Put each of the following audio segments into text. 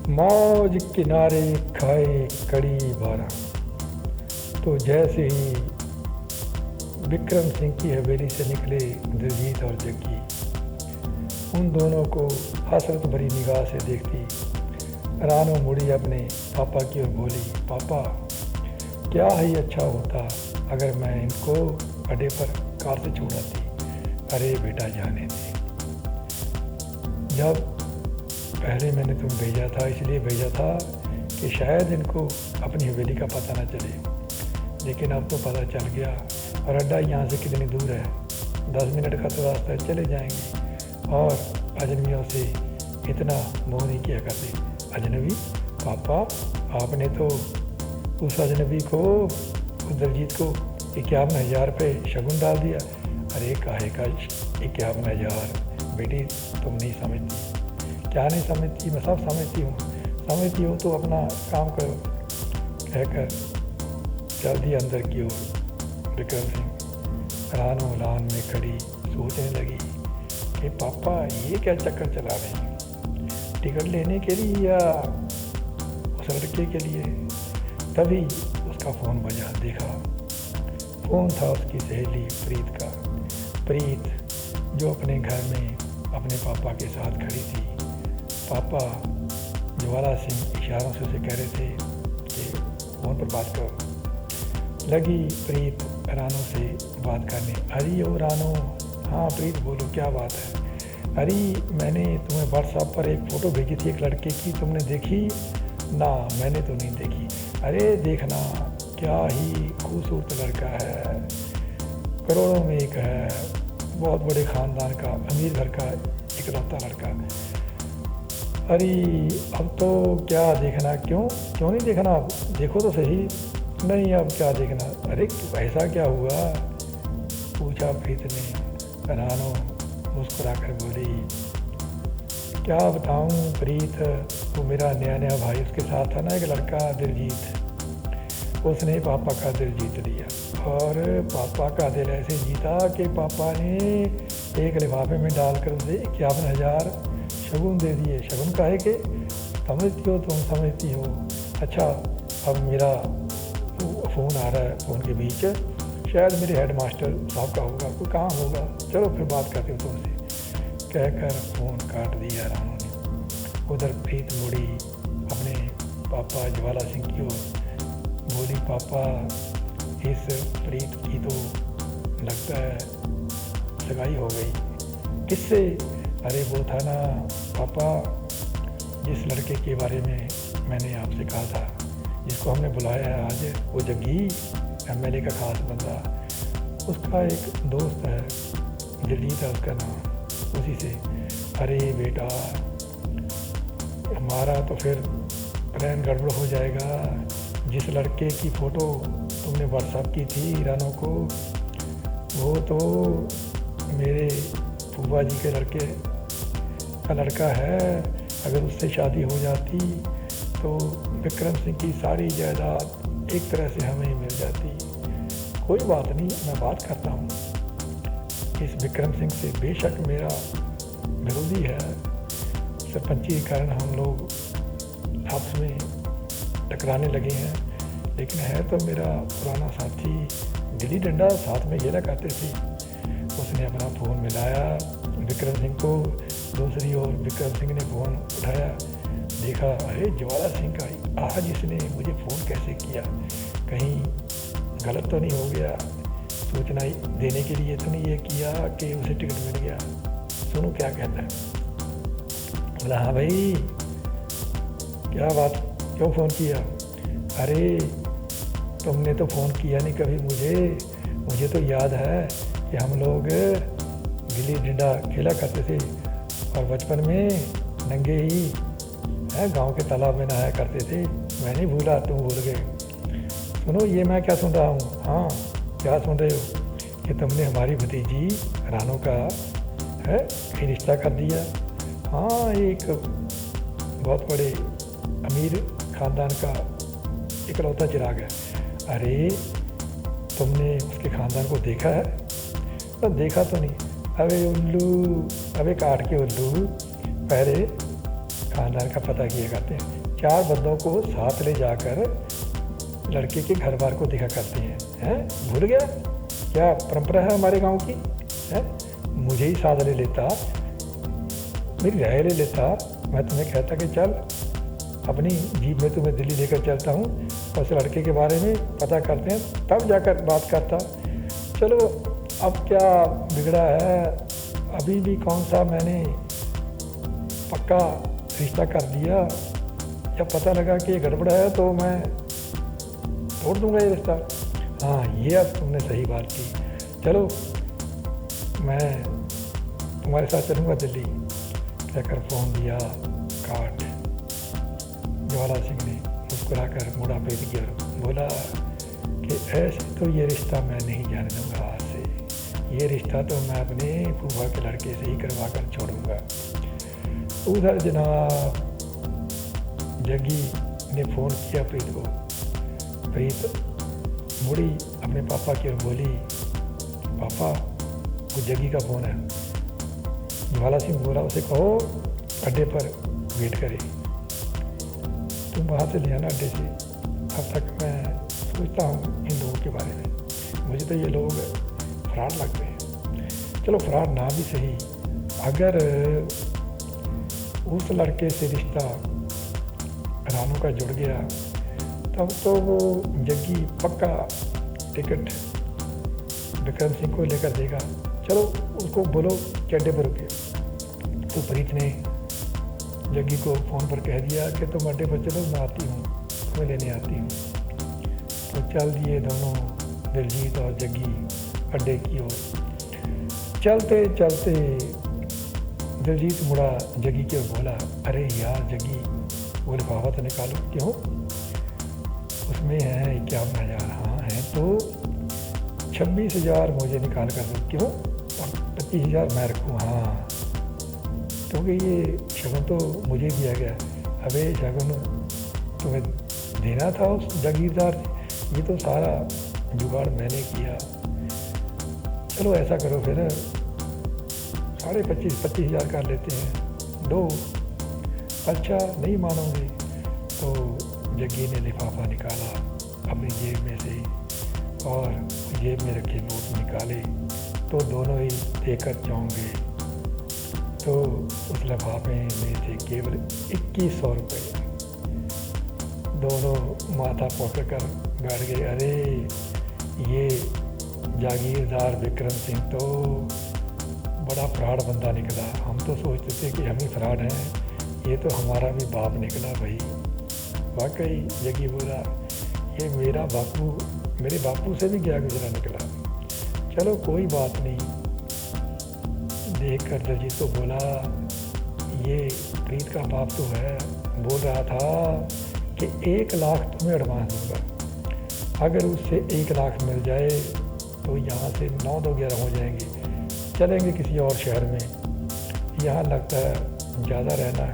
मौज किनारे खाए कड़ी बारह। तो जैसे ही विक्रम सिंह की हवेली से निकले दिलजीत और जग्गी, उन दोनों को हसरत भरी निगाह से देखती रानो मुड़ी अपने पापा की ओर बोली, पापा क्या ही अच्छा होता अगर मैं इनको अड्डे पर कार से छोड़ाती। अरे बेटा जाने दे, जब पहले मैंने तुम भेजा था इसलिए भेजा था कि शायद इनको अपनी हवेली का पता ना चले, लेकिन अब तो पता चल गया। और अड्डा यहाँ से कितनी दूर है, 10 मिनट का तो रास्ता, चले जाएंगे। और अजनबियों से इतना मोह नहीं किया करते। अजनबी पापा, आपने तो उस अजनबी को, उस दिलजीत को 51,000 रुपये शगुन डाल दिया। अरे काहे का 51,000? बेटी तुम नहीं समझती। क्या नहीं समझती? मैं सब समझती हूँ तो अपना काम करो, कहकर चल दिया अंदर की ओर। विक्रम सिंह रानो लान में खड़ी सोचने लगी कि पापा ये क्या चक्कर चला रहे हैं, टिकट लेने के लिए या उस लड़के के लिए। तभी उसका फ़ोन बजा। देखा फ़ोन था उसकी सहेली प्रीत का। प्रीत जो अपने घर में अपने पापा के साथ खड़ी थी। पापा ज्वाला सिंह इशारों से उसे कह रहे थे कि फ़ोन पर बात करो। लगी प्रीत रानो से बात करने। अरे ओ रानो, हाँ प्रीत बोलो, क्या बात है? अरे मैंने तुम्हें व्हाट्सएप पर एक फ़ोटो भेजी थी एक लड़के की, तुमने देखी? ना मैंने तो नहीं देखी। अरे देखना, क्या ही खूबसूरत लड़का है, करोड़ों में एक है, बहुत बड़े ख़ानदान का, अमीर घर का इकलौता लड़का। अरे अब तो क्या देखना, क्यों नहीं देखना? देखो तो सही। नहीं अब क्या देखना? अरे ऐसा क्या हुआ, पूछा प्रीत ने। रानो मुस्कुरा कर बोली, क्या बताऊं प्रीत, वो मेरा नया भाई, उसके साथ था ना एक लड़का दिलजीत, उसने पापा का दिल जीत लिया। और पापा का दिल ऐसे जीता कि पापा ने एक लिफाफे में डालकर उसे 51,000 शगुन दे दिए। शगुन काहे के? समझती हो तुम, समझती हो। अच्छा अब मेरा फ़ोन आ रहा है, फ़ोन के बीच शायद मेरे हेड मास्टर साहब का होगा, कोई काम होगा, चलो फिर बात करती हूँ तुमसे, कहकर फ़ोन काट दिया रानो ने। उधर प्रीत मुड़ी अपने पापा ज्वाला सिंह की ओर, बोली, पापा इस प्रीत की तो लगता है सगाई हो गई। किससे? अरे वो था ना पापा, जिस लड़के के बारे में मैंने आपसे कहा था, जिसको हमने बुलाया है आज, वो जग्गी, एमएलए का खास बंदा, उसका एक दोस्त है, दिलजीत है उसका नाम, उसी से। अरे बेटा हमारा तो फिर प्लान गड़बड़ हो जाएगा। जिस लड़के की फ़ोटो तुमने व्हाट्सएप की थी रानो को, वो तो मेरे फूफा जी के लड़के का लड़का है। अगर उससे शादी हो जाती तो विक्रम सिंह की सारी जायदाद एक तरह से हमें ही मिल जाती। कोई बात नहीं, मैं बात करता हूँ इस विक्रम सिंह से। बेशक मेरा विरोधी है, सरपंची के कारण हम लोग आपस में टकराने लगे हैं, लेकिन है तो मेरा पुराना साथी, गिल्ली डंडा साथ में खेला करते थे। उसने अपना फ़ोन मिलाया विक्रम सिंह को, दूसरी ओर विक्रम सिंह ने फ़ोन उठाया, देखा अरे ज्वाला सिंह का, आज इसने मुझे फ़ोन कैसे किया, कहीं गलत तो नहीं हो गया, सूचना देने के लिए तो नहीं ये किया कि उसे टिकट मिल गया। सुनो क्या कहता है। बोला, हाँ भाई क्या बात, क्यों फ़ोन किया? अरे तुमने तो फ़ोन किया नहीं कभी मुझे तो याद है कि हम लोग गिल्ली डंडा खेला करते थे और बचपन में नंगे ही गांव के तालाब में नहाया करते थे। मैं नहीं भूला, तुम भूल गए। सुनो ये मैं क्या सुन रहा हूँ? हाँ क्या सुन रहे हो? कि तुमने हमारी भतीजी रानो का है कहीं रिश्ता कर दिया। हाँ एक बहुत बड़े अमीर ख़ानदान का इकलौता चिराग है। अरे तुमने उसके ख़ानदान को देखा है? तो देखा तो नहीं। अबे उल्लू, अबे काट के उल्लू, पहले खानदान का पता किया करते हैं। 4 बंदों को साथ ले जाकर लड़के के घर बार को देखा करते हैं। भूल गया क्या परंपरा है हमारे गांव की? है मुझे ही साथ ले लेता, मेरी राय ले लेता, मैं तुम्हें कहता कि चल अपनी जीप में तुम्हें दिल्ली लेकर चलता हूँ और उस लड़के के बारे में पता करते हैं, तब जाकर बात करता। चलो अब क्या बिगड़ा है, अभी भी कौन सा मैंने पक्का रिश्ता कर दिया, जब पता लगा कि ये गड़बड़ है तो मैं तोड़ दूंगा ये रिश्ता। हाँ ये अब तुमने सही बात की, चलो मैं तुम्हारे साथ चलूँगा दिल्ली। कहकर फ़ोन दिया काट। ज्वाला सिंह ने मुस्कुरा कर मुड़ा पेट किया, बोला कि ऐसे तो ये रिश्ता मैं नहीं जाने दूंगा आज से, ये रिश्ता तो मैं अपने फूफा के लड़के से ही करवा कर छोड़ूंगा। उधर जनाब जग्गी ने फ़ोन किया प्रीत को। प्रीत मुड़ी अपने पापा की ओर बोली, पापा वो जग्गी का फ़ोन है। ज्वाला सिंह बोला, उसे कहो अड्डे पर वेट करे, तुम वहाँ से ले आना अड्डे से, अब तक मैं सोचता हूँ इन लोगों के बारे में, मुझे तो ये लोग फ्रॉड लगते हैं। चलो फ्रॉड ना भी सही, अगर उस लड़के से रिश्ता रानू का जुड़ गया तब तो वो जग्गी पक्का टिकट विक्रम सिंह को लेकर देगा। चलो उसको बोलो कि अड्डे पर रुके। तो प्रीत ने जग्गी को फ़ोन पर कह दिया कि तुम अड्डे पर चलो, मैं आती हूँ, तुम्हें लेने आती हूँ। तो चल दिए दोनों, दिलजीत और जग्गी अड्डे की ओर। चलते चलते दिलजीत मुड़ा जग्गी की ओर, बोला, अरे यार जग्गी वो लिफाफा तो निकालो। क्यों? उसमें है 51,000। हाँ है तो 26,000 मुझे निकाल कर दो। क्यों? और 25,000 मैं रखूँ। हाँ क्योंकि ये शगुन तो मुझे दिया गया। अबे शगुन तुम्हें देना था उस जागीरदार से, ये तो सारा जुगाड़ मैंने किया। चलो ऐसा करो फिर 25,000 कर लेते हैं, दो। अच्छा नहीं मानोगे? तो जग्गी ने लिफाफा निकाला अपनी जेब में से और जेब में रखे नोट निकाले तो दोनों ही देकर चौंक गए। तो उस लिफाफे में थे केवल 2100 रुपये। दोनों माथा पकड़ कर बैठ गए। अरे ये जागीरदार विक्रम सिंह तो बड़ा फ्रॉड बंदा निकला। हम तो सोचते थे कि हम ही फ्रॉड हैं, ये तो हमारा भी बाप निकला भाई। वाकई जग्गी बोला, ये मेरे बापू से भी गया गुजरा निकला। चलो कोई बात नहीं। देख कर दिलजीत को बोला, ये प्रीत का बाप तो है, बोल रहा था कि 1 लाख तुम्हें एडवांस दूंगा, अगर उससे 1 लाख मिल जाए तो यहाँ से 9-2-11 हो जाएंगे, चलेंगे किसी और शहर में। यहाँ लगता है ज़्यादा रहना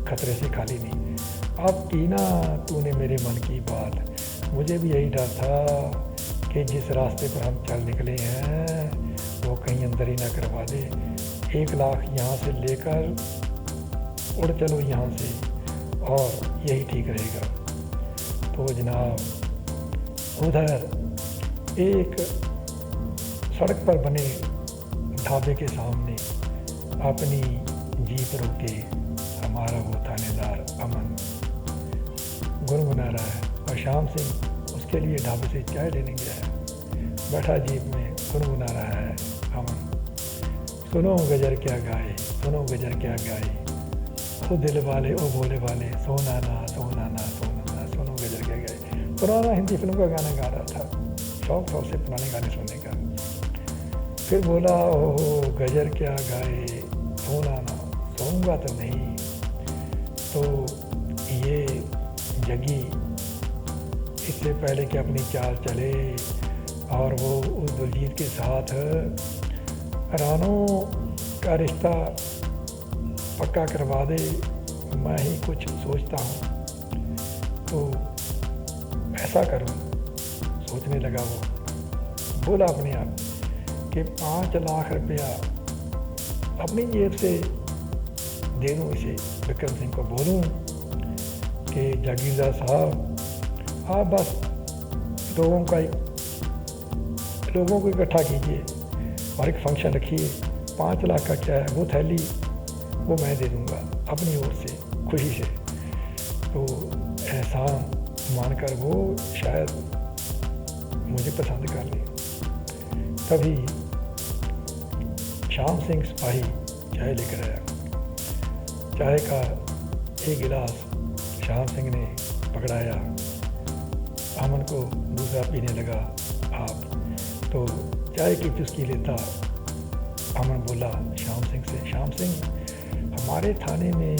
खतरे से खाली नहीं। अब की ना तूने मेरे मन की बात, मुझे भी यही डर था कि जिस रास्ते पर हम चल निकले हैं वो कहीं अंदर ही ना करवा दे। 1 लाख यहाँ से लेकर उड़ चलो यहाँ से, और यही ठीक रहेगा। तो जनाब उधर एक सड़क पर बने ढाबे के सामने अपनी जीप रोके हमारा वो थानेदार अमन गुनगुना रहा है, और शाम सिंह उसके लिए ढाबे से चाय लेने गया है। बैठा जीप में गुनगुना रहा है अमन, सुनो गजर क्या गाए, सुनो गजर क्या गाए, ओ दिल वाले ओ भोले वाले, सोना ना सोना ना सोना ना, सुनो गजर क्या गाए। पुराना हिंदी फिल्म का गाना गा रहा था, शौक था उसे पुराने गाने सुनने का। फिर बोला, ओहो गजर क्या गाए, सोना ना, सोऊंगा तो नहीं। तो ये जग्गी इससे पहले कि अपनी चाल चले और वो उस दिलजीत के साथ रानू का रिश्ता पक्का करवा दे, मैं ही कुछ सोचता हूँ तो ऐसा करूँ। सोचने लगा वो, बोला अपने आप कि 5 लाख रुपया अपनी जेब से दे दूँ इसे विक्रम सिंह को बोलूं कि जागीरदार साहब, आप बस लोगों को इकट्ठा कीजिए और एक फंक्शन रखिए, 5 लाख का क्या है, वो थैली वो मैं दे दूँगा अपनी ओर से खुशी से। तो एहसान मानकर वो शायद मुझे पसंद कर ले। तभी श्याम सिंह सिपाही चाय लेकर आया। चाय का एक गिलास श्याम सिंह ने पकड़ाया, अमन को दूसरा पीने लगा आप। तो चाय की चुस्की लेता अमन बोला श्याम सिंह से, श्याम सिंह, हमारे थाने में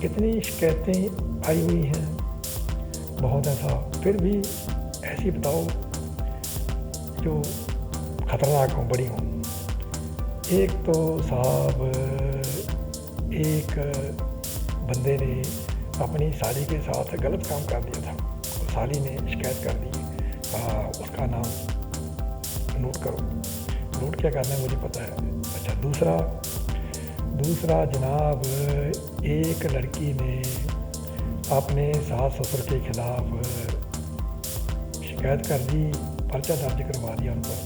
कितनी शिकायतें आई हुई हैं, बहुत ऐसा, फिर भी ऐसी बताओ जो खतरनाक हो, बड़ी हो। एक तो साहब, एक बंदे ने अपनी साली के साथ गलत काम कर दिया था, साली ने शिकायत कर दी, उसका नाम नोट करो। नोट क्या करना है मुझे पता है। अच्छा, दूसरा जनाब, एक लड़की ने अपने सास ससुर के खिलाफ शिकायत कर दी, पर्चा दर्ज करवा दिया उन पर।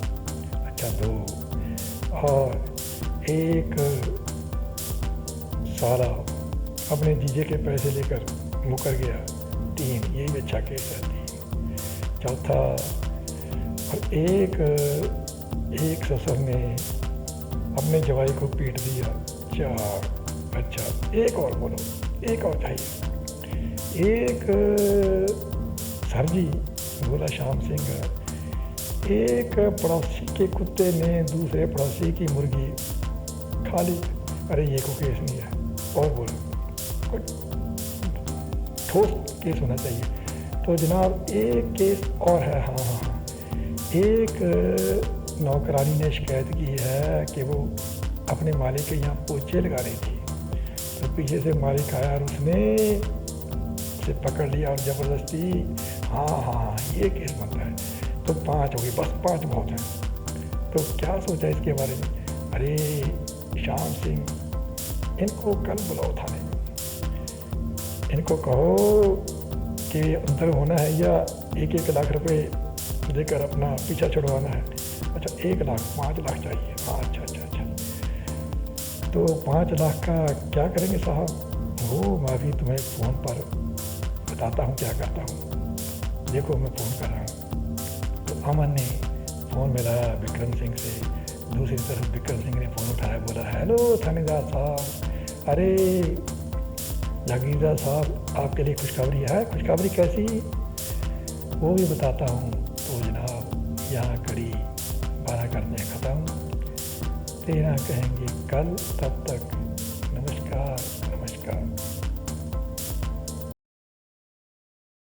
अच्छा, 2, और एक साला अपने जीजे के पैसे लेकर मुकर गया, 3, ये भी अच्छा केस है। 3, चौथा, और एक ससुर ने अपने जवाई को पीट दिया, 4। अच्छा, एक और बोलो, एक और चाहिए। एक सर जी, बोला श्याम सिंह, एक पड़ोसी के कुत्ते ने दूसरे पड़ोसी की मुर्गी खा ली। अरे ये को केस नहीं है। और बोलो, कुछ ठोस केस होना चाहिए। तो जनाब एक केस और है, हाँ, एक नौकरानी ने शिकायत की है कि वो अपने मालिक के यहाँ पोछे लगा रही थी, तो पीछे से मालिक आया और उसने उसे पकड़ लिया और ज़बरदस्ती, हाँ, ये केस बनता है। तो 5 हो गए, बस 5 बहुत हैं। तो क्या सोचा इसके बारे में? अरे श्याम सिंह, इनको कल बुलाओ थाने, इनको कहो कि अंदर होना है या 1-1 लाख रुपए देकर अपना पीछा छुड़वाना है। अच्छा, 1 लाख, 5 लाख चाहिए। हाँ, अच्छा। तो 5 लाख का क्या करेंगे साहब? वो मैं भी तुम्हें फ़ोन पर बताता हूँ क्या करता हूँ, देखो मैं फ़ोन कर रहा हूँ। तो अमन ने फ़ोन मिलाया विक्रम सिंह से, दूसरी तरफ विक्रम सिंह ने फ़ोन उठाया, बोला हेलो थानेदार साहब, अरे जागीरदार साहब, आपके लिए खुशखबरी है। खुशखबरी कैसी? वो भी बताता हूँ। तो जनाब, यहाँ कड़ी 12 करते ख़त्म, 13 कहेंगे कल, तब तक